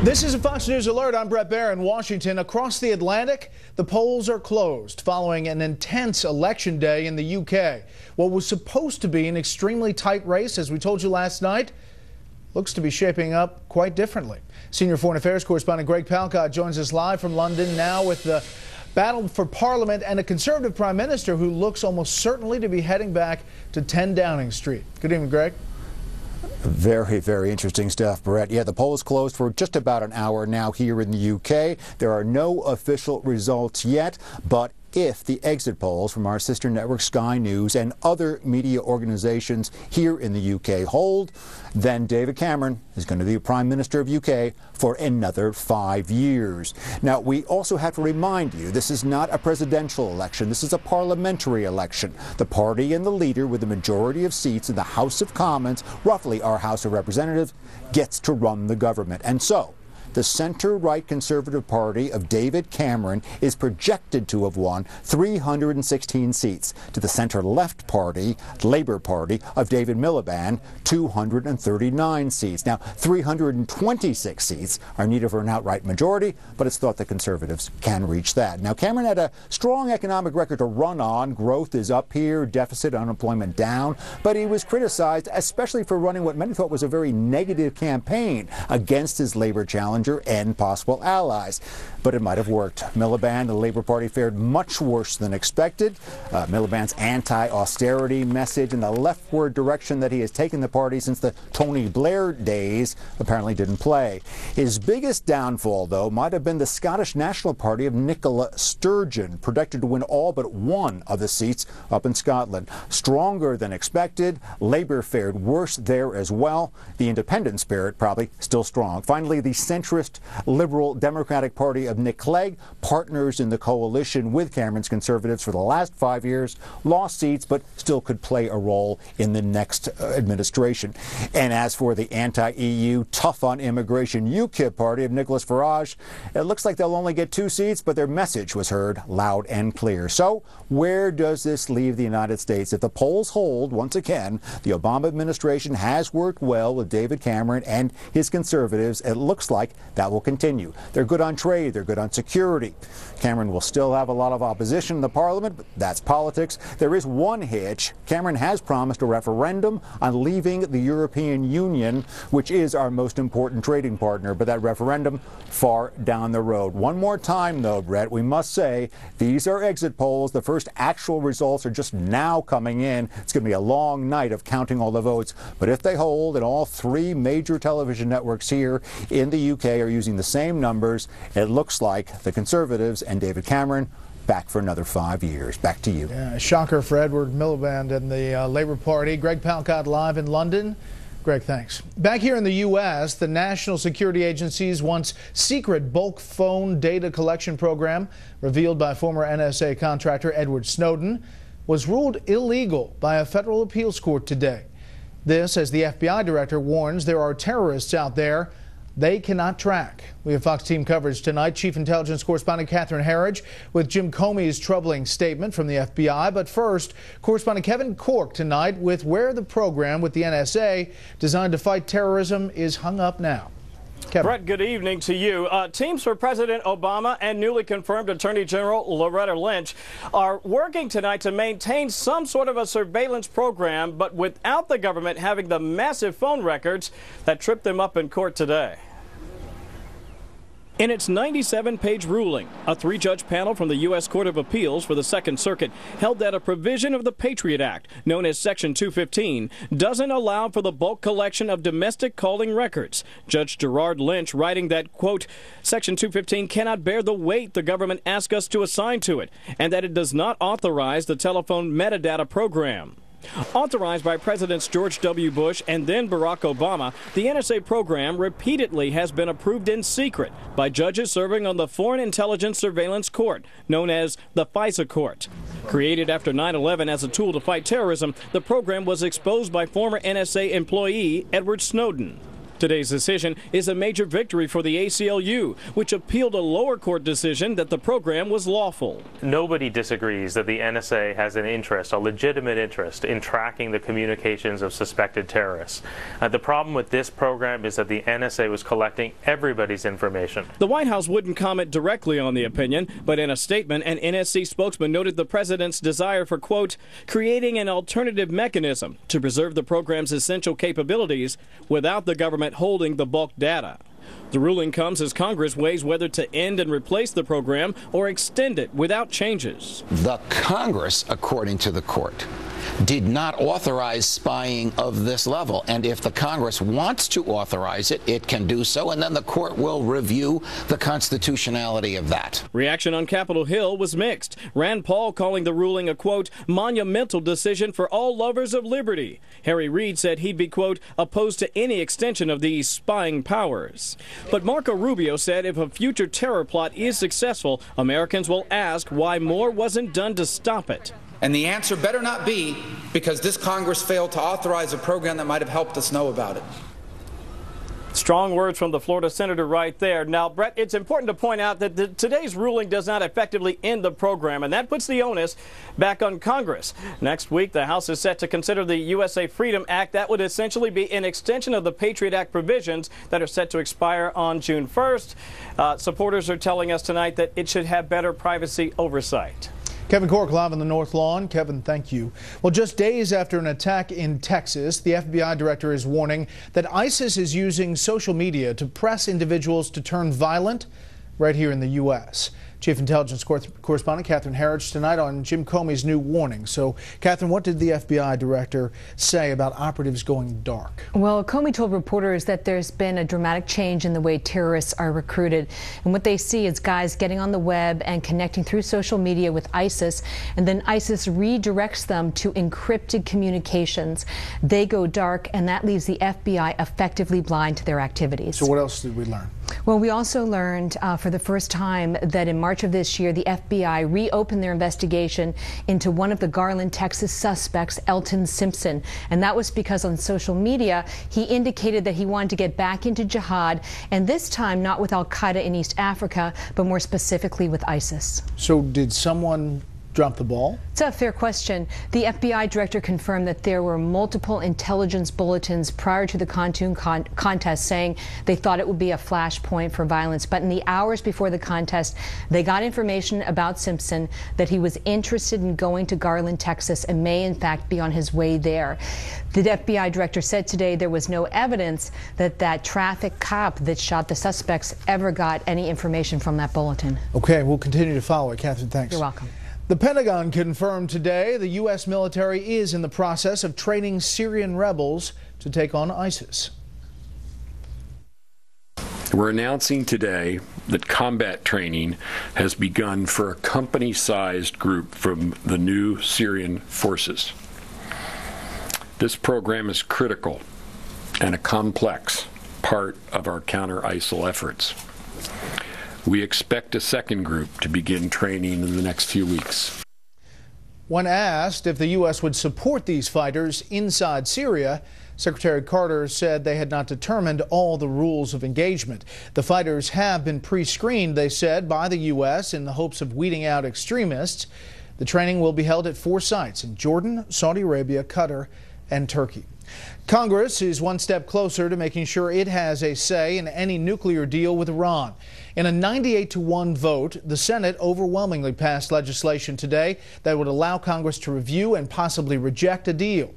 This is a Fox News Alert. I'm Brett Baer in Washington. Across the Atlantic, the polls are closed following an intense election day in the UK. What was supposed to be an extremely tight race, as we told you last night, looks to be shaping up quite differently. Senior Foreign Affairs correspondent Greg Palkot joins us live from London now with the battle for Parliament and a Conservative Prime Minister who looks almost certainly to be heading back to 10 Downing Street. Good evening, Greg. Very, very interesting stuff, Brett. Yeah, the poll is closed for just about an hour now here in the UK. There are no official results yet, but if the exit polls from our sister network Sky News and other media organizations here in the UK hold, then David Cameron is going to be Prime Minister of UK for another 5 years. Now, we also have to remind you, this is not a presidential election. This is a parliamentary election. The party and the leader with the majority of seats in the House of Commons, roughly our House of Representatives, gets to run the government. And so, the center-right Conservative Party of David Cameron is projected to have won 316 seats. To the center-left party, Labour Party, of David Miliband, 239 seats. Now, 326 seats are needed for an outright majority, but it's thought the Conservatives can reach that. Now, Cameron had a strong economic record to run on. Growth is up here, deficit, unemployment down, but he was criticized, especially for running what many thought was a very negative campaign against his Labour challenger and possible allies. But it might have worked. Miliband, the Labour Party, fared much worse than expected. Miliband's anti-austerity message and the leftward direction that he has taken the party since the Tony Blair days apparently didn't play. His biggest downfall, though, might have been the Scottish National Party of Nicola Sturgeon, projected to win all but one of the seats up in Scotland. Stronger than expected. Labour fared worse there as well. The independent spirit probably still strong. Finally, the centrist Liberal Democratic Party of Nick Clegg, partners in the coalition with Cameron's Conservatives for the last 5 years, lost seats but still could play a role in the next administration. And as for the anti-EU, tough on immigration UKIP party of Nicholas Farage, it looks like they'll only get 2 seats, but their message was heard loud and clear. So where does this leave the United States? If the polls hold, once again, the Obama administration has worked well with David Cameron and his Conservatives. It looks like that will continue. They're good on trade. They're good on security. Cameron will still have a lot of opposition in the parliament, but that's politics. There is one hitch. Cameron has promised a referendum on leaving the European Union, which is our most important trading partner, but that referendum far down the road. One more time, though, Brett, we must say these are exit polls. The first actual results are just now coming in. It's going to be a long night of counting all the votes, but if they hold, and all 3 major television networks here in the UK are using the same numbers, it looks like the Conservatives and David Cameron back for another 5 years. Back to you. Yeah, shocker for Edward Miliband and the Labour Party. Greg Palkot live in London. Greg, thanks. Back here in the U.S., the National Security Agency's once secret bulk phone data collection program, revealed by former NSA contractor Edward Snowden, was ruled illegal by a federal appeals court today. This, as the FBI director warns there are terrorists out there they cannot track. We have Fox team coverage tonight. Chief Intelligence Correspondent Catherine Herridge with Jim Comey's troubling statement from the FBI. But first, correspondent Kevin Corke tonight with where the program with the NSA designed to fight terrorism is hung up now. Kevin. Brett, good evening to you. Teams for President Obama and newly confirmed Attorney General Loretta Lynch are working tonight to maintain some sort of a surveillance program, but without the government having the massive phone records that tripped them up in court today. In its 97-page ruling, a 3-judge panel from the U.S. Court of Appeals for the Second Circuit held that a provision of the Patriot Act, known as Section 215, doesn't allow for the bulk collection of domestic calling records. Judge Gerard Lynch writing that, quote, Section 215 cannot bear the weight the government asks us to assign to it, and that it does not authorize the telephone metadata program. Authorized by Presidents George W. Bush and then Barack Obama, the NSA program repeatedly has been approved in secret by judges serving on the Foreign Intelligence Surveillance Court, known as the FISA Court. Created after 9/11 as a tool to fight terrorism, the program was exposed by former NSA employee Edward Snowden. Today's decision is a major victory for the ACLU, which appealed a lower court decision that the program was lawful. Nobody disagrees that the NSA has an interest, a legitimate interest, in tracking the communications of suspected terrorists. The problem with this program is that the NSA was collecting everybody's information. The White House wouldn't comment directly on the opinion, but in a statement, an NSC spokesman noted the president's desire for, quote, creating an alternative mechanism to preserve the program's essential capabilities without the government holding the bulk data. The ruling comes as Congress weighs whether to end and replace the program or extend it without changes. The Congress, according to the court, did not authorize spying of this level. And if the Congress wants to authorize it, it can do so, and then the court will review the constitutionality of that. Reaction on Capitol Hill was mixed. Rand Paul calling the ruling a, quote, monumental decision for all lovers of liberty. Harry Reid said he'd be, quote, opposed to any extension of these spying powers. But Marco Rubio said if a future terror plot is successful, Americans will ask why more wasn't done to stop it. And the answer better not be because this Congress failed to authorize a program that might have helped us know about it. Strong words from the Florida senator right there. Now, Brett, it's important to point out that today's ruling does not effectively end the program, and that puts the onus back on Congress. Next week, the House is set to consider the USA Freedom Act. That would essentially be an extension of the Patriot Act provisions that are set to expire on June 1st. Supporters are telling us tonight that it should have better privacy oversight. Kevin Cork live on the North Lawn. Kevin, thank you. Well, just days after an attack in Texas, the FBI director is warning that ISIS is using social media to press individuals to turn violent right here in the U.S. Chief Intelligence Correspondent Catherine Herridge tonight on Jim Comey's new warning. So, Catherine, what did the FBI director say about operatives going dark? Well, Comey told reporters that there's been a dramatic change in the way terrorists are recruited. And what they see is guys getting on the web and connecting through social media with ISIS, and then ISIS redirects them to encrypted communications. They go dark, and that leaves the FBI effectively blind to their activities. So what else did we learn? Well, we also learned for the first time that in March of this year, the FBI reopened their investigation into one of the Garland, Texas suspects, Elton Simpson. And that was because on social media, he indicated that he wanted to get back into jihad, and this time not with al-Qaeda in East Africa, but more specifically with ISIS. So did someone drop the ball? It's a fair question. The FBI director confirmed that there were multiple intelligence bulletins prior to the contest saying they thought it would be a flashpoint for violence. But in the hours before the contest, they got information about Simpson, that he was interested in going to Garland, Texas, and may in fact be on his way there. The FBI director said today there was no evidence that that traffic cop that shot the suspects ever got any information from that bulletin. Okay, we'll continue to follow it. Catherine, thanks. You're welcome. The Pentagon confirmed today the U.S. military is in the process of training Syrian rebels to take on ISIS. We're announcing today that combat training has begun for a company-sized group from the new Syrian forces. This program is critical and a complex part of our counter-ISIL efforts. We expect a second group to begin training in the next few weeks. When asked if the U.S. would support these fighters inside Syria, Secretary Carter said they had not determined all the rules of engagement. The fighters have been pre-screened, they said, by the U.S. in the hopes of weeding out extremists. The training will be held at 4 sites in Jordan, Saudi Arabia, Qatar, and Turkey. Congress is one step closer to making sure it has a say in any nuclear deal with Iran. In a 98-1 vote, the Senate overwhelmingly passed legislation today that would allow Congress to review and possibly reject a deal.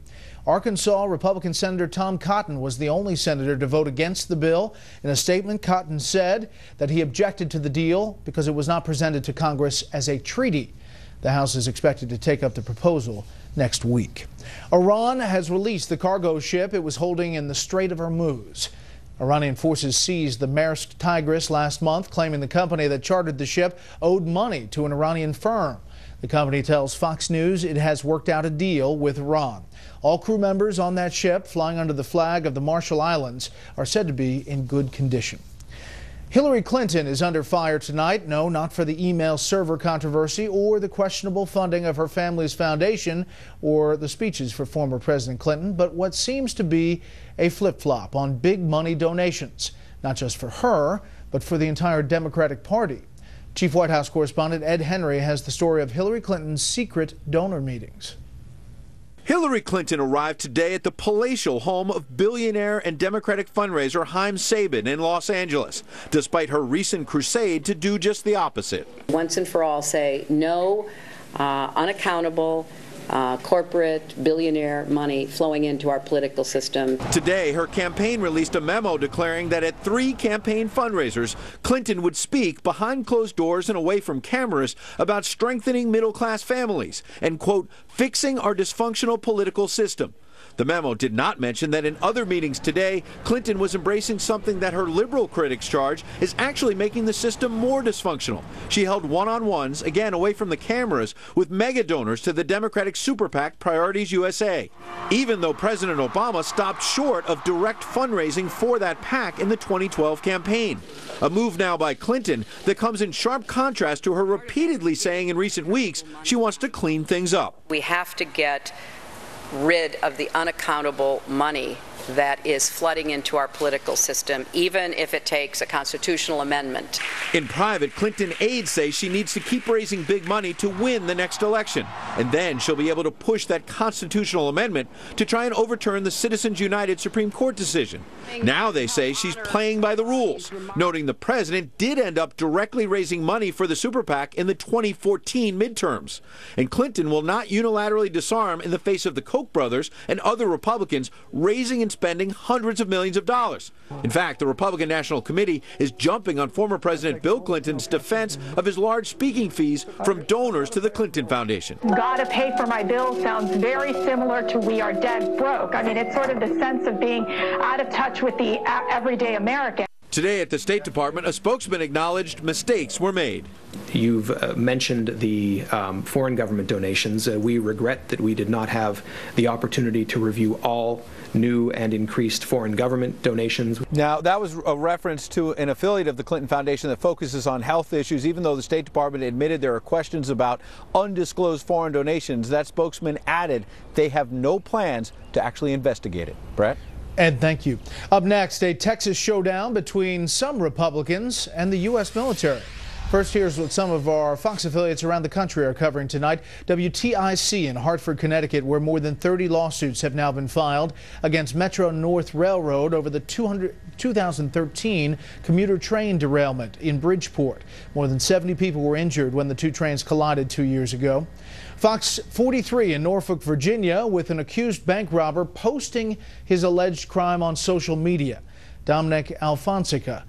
Arkansas Republican Senator Tom Cotton was the only senator to vote against the bill. In a statement, Cotton said that he objected to the deal because it was not presented to Congress as a treaty. The House is expected to take up the proposal next week. Iran has released the cargo ship it was holding in the Strait of Hormuz. Iranian forces seized the Maersk Tigris last month, claiming the company that chartered the ship owed money to an Iranian firm. The company tells Fox News it has worked out a deal with Iran. All crew members on that ship, flying under the flag of the Marshall Islands, are said to be in good condition. Hillary Clinton is under fire tonight. No, not for the email server controversy or the questionable funding of her family's foundation or the speeches for former President Clinton, but what seems to be a flip-flop on big money donations, not just for her, but for the entire Democratic Party. Chief White House correspondent Ed Henry has the story of Hillary Clinton's secret donor meetings. Hillary Clinton arrived today at the palatial home of billionaire and Democratic fundraiser Haim Sabin in Los Angeles, despite her recent crusade to do just the opposite. Once and for all say no unaccountable corporate billionaire money flowing into our political system. Today, her campaign released a memo declaring that at 3 campaign fundraisers, Clinton would speak behind closed doors and away from cameras about strengthening middle-class families and, quote, fixing our dysfunctional political system. The memo did not mention that in other meetings today, Clinton was embracing something that her liberal critics charge is actually making the system more dysfunctional. She held one-on-ones, again away from the cameras, with mega donors to the Democratic super PAC Priorities USA, even though President Obama stopped short of direct fundraising for that PAC in the 2012 campaign. A move now by Clinton that comes in sharp contrast to her repeatedly saying in recent weeks she wants to clean things up. We have to get rid of the unaccountable money that is flooding into our political system, even if it takes a constitutional amendment. In private, Clinton aides say she needs to keep raising big money to win the next election, and then she'll be able to push that constitutional amendment to try and overturn the Citizens United Supreme Court decision. Now they say she's playing by the rules, noting the president did end up directly raising money for the super PAC in the 2014 midterms. And Clinton will not unilaterally disarm in the face of the Koch brothers and other Republicans raising and spending hundreds of millions of dollars. In fact, the Republican National Committee is jumping on former President Bill Clinton's defense of his large speaking fees from donors to the Clinton Foundation. Gotta pay for my bills sounds very similar to we are dead broke. I mean, it's sort of the sense of being out of touch with the everyday American. Today at the State Department, a spokesman acknowledged mistakes were made. You've mentioned the foreign government donations. We regret that we did not have the opportunity to review all new and increased foreign government donations. Now, that was a reference to an affiliate of the Clinton Foundation that focuses on health issues. Even though the State Department admitted there are questions about undisclosed foreign donations, that spokesman added they have no plans to actually investigate it. Brett? Ed, thank you. Up next, a Texas showdown between some Republicans and the U.S. military. First, here's what some of our Fox affiliates around the country are covering tonight. WTIC in Hartford, Connecticut, where more than 30 lawsuits have now been filed against Metro North Railroad over the 2013 commuter train derailment in Bridgeport. More than 70 people were injured when the 2 trains collided 2 years ago. Fox 43 in Norfolk, Virginia, with an accused bank robber posting his alleged crime on social media. Dominic Alfonseca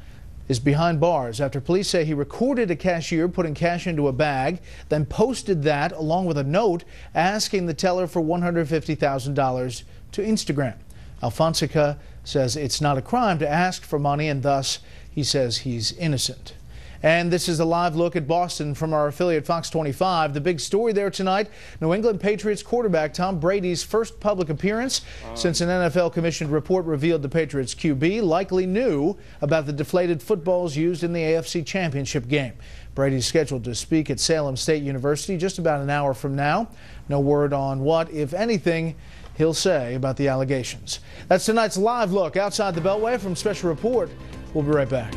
is behind bars after police say he recorded a cashier putting cash into a bag, then posted that along with a note asking the teller for $150,000 to Instagram. Alfonseca says it's not a crime to ask for money, and thus he says he's innocent. And this is a live look at Boston from our affiliate Fox 25. The big story there tonight, New England Patriots quarterback Tom Brady's first public appearance since an NFL-commissioned report revealed the Patriots QB likely knew about the deflated footballs used in the AFC Championship game. Brady's scheduled to speak at Salem State University just about an hour from now. No word on what, if anything, he'll say about the allegations. That's tonight's live look outside the Beltway from Special Report. We'll be right back.